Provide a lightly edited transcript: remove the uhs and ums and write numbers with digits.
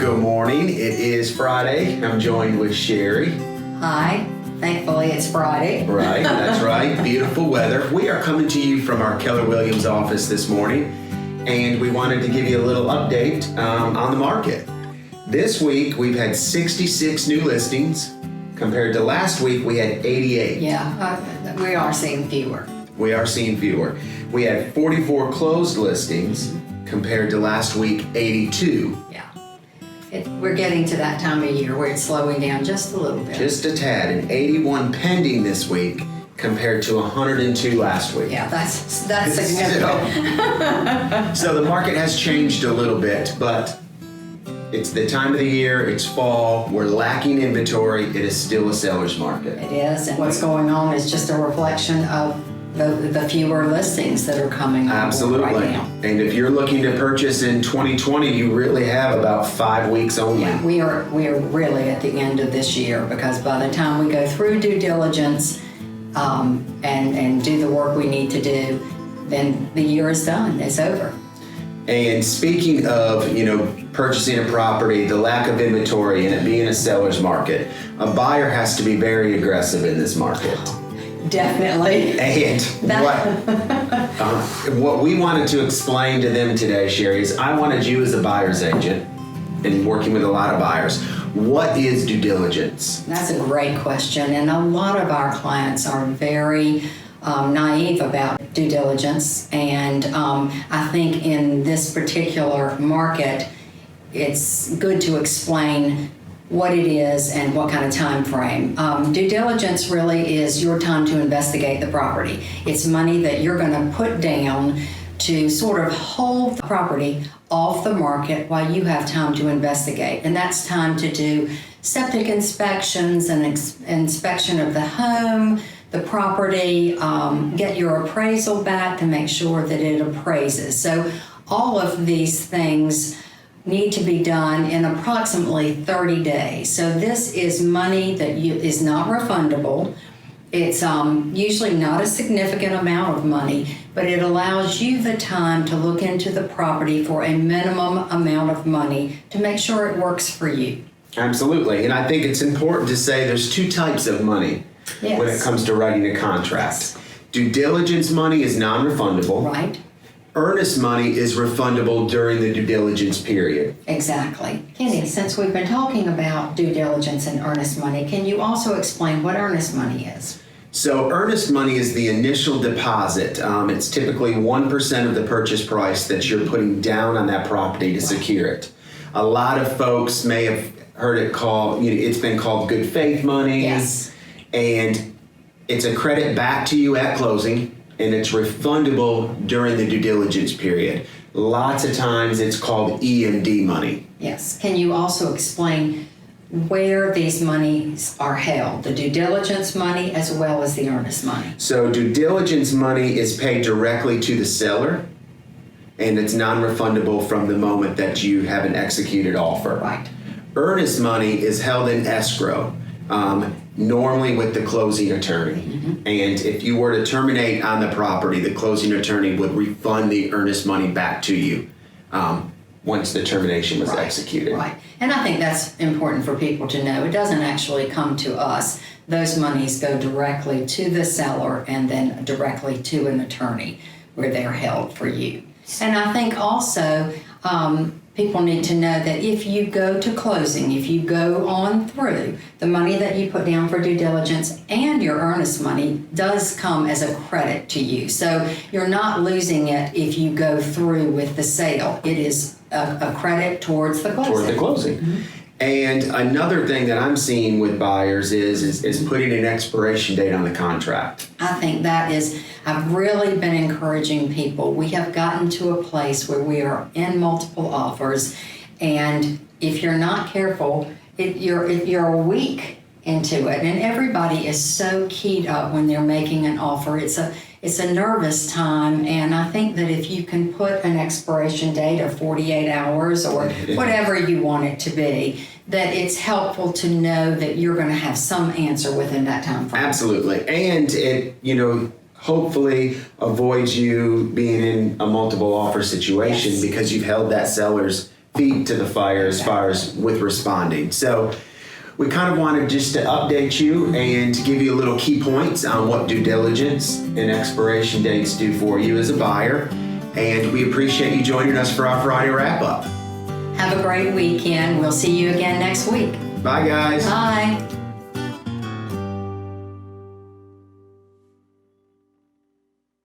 Good morning. It is Friday. I'm joined with Sheri. Hi. Thankfully, it's Friday. Right, that's right. Beautiful weather. We are coming to you from our Keller Williams office this morning, and we wanted to give you a little update on the market. This week, we've had 66 new listings. Compared to last week, we had 88. Yeah, we are seeing fewer. We are seeing fewer. We had 44 closed listings compared to last week, 82. Yeah. We're getting to that time of year where it's slowing down just a little bit. Just a tad, and 81 pending this week compared to 102 last week. Yeah, that's significant. So the market has changed a little bit, but it's the time of the year, it's fall, we're lacking inventory, it is still a seller's market. It is, and what's going on is just a reflection of the fewer listings that are coming on Absolutely. right now. And if you're looking to purchase in 2020, you really have about 5 weeks only. Yeah, we are really at the end of this year, because by the time we go through due diligence and do the work we need to do, then the year is done, it's over. And speaking of, purchasing a property, the lack of inventory, and it being a seller's market, a buyer has to be very aggressive in this market. Definitely. And what we wanted to explain to them today, Sheri, is I wanted you as a buyer's agent and working with a lot of buyers. What is due diligence? That's a great question, and a lot of our clients are very naive about due diligence, and I think in this particular market, it's good to explain what it is and what kind of time frame. Due diligence really is your time to investigate the property. It's money that you're going to put down to sort of hold the property off the market while you have time to investigate. And that's time to do septic inspections and inspection of the home, the property, get your appraisal back to make sure that it appraises. So all of these things need to be done in approximately 30 days. So this is money that is not refundable. It's usually not a significant amount of money, but it allows you the time to look into the property for a minimum amount of money to make sure it works for you. Absolutely. And I think it's important to say there's two types of money when it comes to writing a contract. Yes. Due diligence money is non-refundable. Right. Earnest money is refundable during the due diligence period. Exactly. Kenny, since we've been talking about due diligence and earnest money, can you also explain what earnest money is? So earnest money is the initial deposit. It's typically 1% of the purchase price that you're putting down on that property to secure it. A lot of folks may have heard it called, it's been called good faith money. Yes. And it's a credit back to you at closing, and it's refundable during the due diligence period. Lots of times it's called EMD money. Yes. Can you also explain where these monies are held, the due diligence money as well as the earnest money? So due diligence money is paid directly to the seller, and it's non-refundable from the moment that you have an executed offer. Right. Earnest money is held in escrow, normally with the closing attorney. Mm-hmm. And if you were to terminate on the property, the closing attorney would refund the earnest money back to you once the termination was executed. Right. And I think that's important for people to know. It doesn't actually come to us. Those monies go directly to the seller and then directly to an attorney where they're held for you. And I think also people need to know that if you go to closing, if you go on through, the money that you put down for due diligence and your earnest money does come as a credit to you. So you're not losing it if you go through with the sale. It is a credit towards the closing. Towards the closing. Mm-hmm. And another thing that I'm seeing with buyers is putting an expiration date on the contract. I think that is, I've really been encouraging people. We have gotten to a place where we are in multiple offers, and if you're not careful, you're a week into it, and everybody is so keyed up when they're making an offer. It's a nervous time, and I think that if you can put an expiration date of 48 hours or whatever you want it to be, that it's helpful to know that you're going to have some answer within that time frame. Absolutely. And it, hopefully avoids you being in a multiple offer situation because you've held that seller's feet to the fire as far as with responding. So we kind of wanted just to update you and to give you a little key points on what due diligence and expiration dates do for you as a buyer. And we appreciate you joining us for our Friday wrap-up. Have a great weekend. We'll see you again next week. Bye, guys. Bye.